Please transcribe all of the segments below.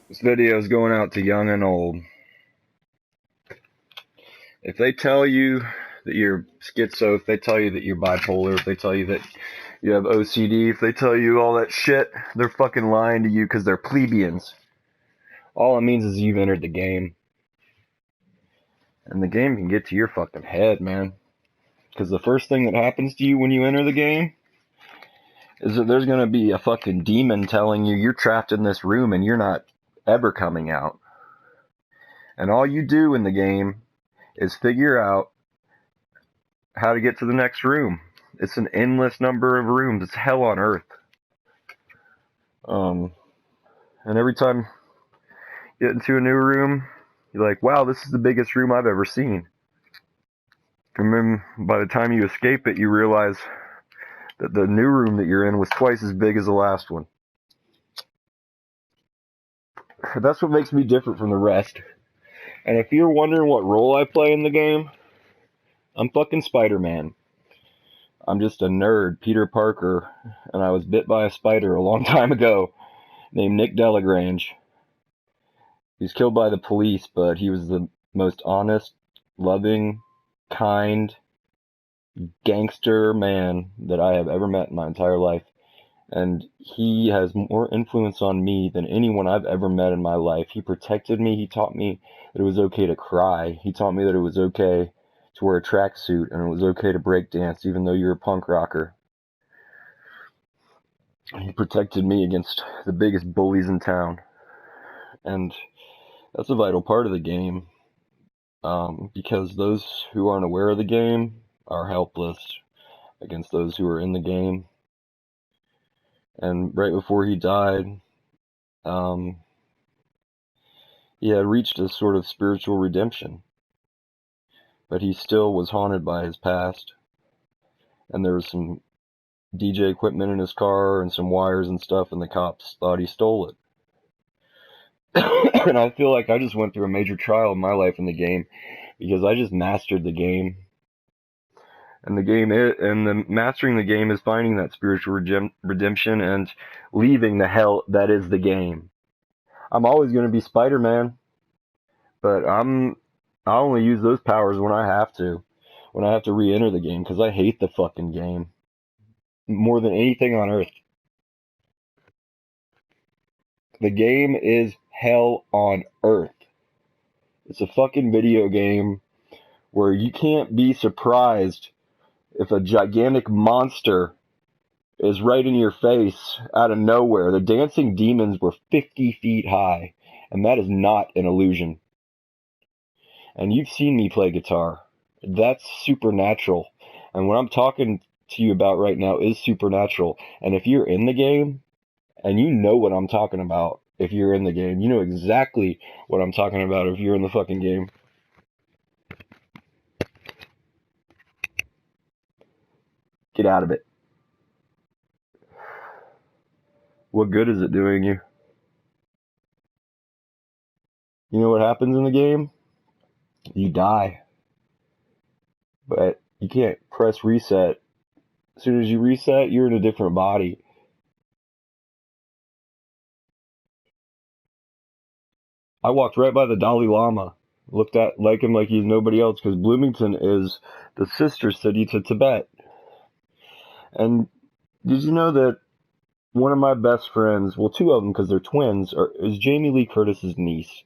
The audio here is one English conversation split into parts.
This video is going out to young and old. If they tell you that you're schizo, if they tell you that you're bipolar, if they tell you that you have OCD, if they tell you all that shit, they're fucking lying to you because they're plebeians. All it means is you've entered the game. And the game can get to your fucking head, man. Because the first thing that happens to you when you enter the game is that there's going to be a fucking demon telling you you're trapped in this room and you're not ever coming out. And all you do in the game is figure out how to get to the next room. It's an endless number of rooms. It's hell on earth. And every time you get into a new room, you're like, wow, this is the biggest room I've ever seen. And then by the time you escape it, you realize that the new room that you're in was twice as big as the last one. That's what makes me different from the rest. And if you're wondering what role I play in the game, I'm fucking Spider-Man. I'm just a nerd, Peter Parker, and I was bit by a spider a long time ago named Nick Delagrange. He was killed by the police, but he was the most honest, loving, kind, gangster man that I have ever met in my entire life. And he has more influence on me than anyone I've ever met in my life. He protected me. He taught me that it was okay to cry. He taught me that it was okay to wear a tracksuit and it was okay to break dance even though you're a punk rocker. He protected me against the biggest bullies in town. And that's a vital part of the game, because those who aren't aware of the game are helpless against those who are in the game. And right before he died, he had reached a sort of spiritual redemption. But he still was haunted by his past. And there was some DJ equipment in his car and some wires and stuff, and the cops thought he stole it. And I feel like I just went through a major trial in my life in the game because I just mastered the game. And the mastering the game is finding that spiritual redemption and leaving the hell that is the game. I'm always going to be Spider-Man, but I only use those powers when I have to re-enter the game, because I hate the fucking game more than anything on earth. The game is hell on earth. It's a fucking video game where you can't be surprised if a gigantic monster is right in your face out of nowhere. The dancing demons were 50 feet high, and that is not an illusion. And you've seen me play guitar. That's supernatural. And what I'm talking to you about right now is supernatural. And if you're in the game, and you know what I'm talking about if you're in the game, you know exactly what I'm talking about if you're in the fucking game. Get out of it. What good is it doing you? You know what happens in the game? You die. But you can't press reset. As soon as you reset, you're in a different body. I walked right by the Dalai Lama, looked at like him like he's nobody else, because Bloomington is the sister city to Tibet. And did you know that one of my best friends, well, two of them because they're twins, is Jamie Lee Curtis's niece.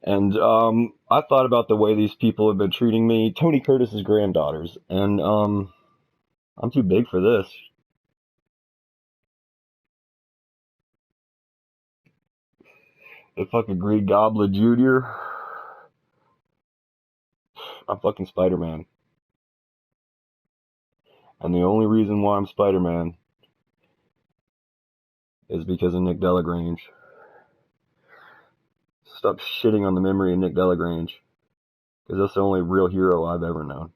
And I thought about the way these people have been treating me, Tony Curtis's granddaughters, and I'm too big for this. The fucking Green Goblin Jr. I'm fucking Spider-Man. And the only reason why I'm Spider-Man is because of Nick Delagrange. Stop shitting on the memory of Nick Delagrange, because that's the only real hero I've ever known.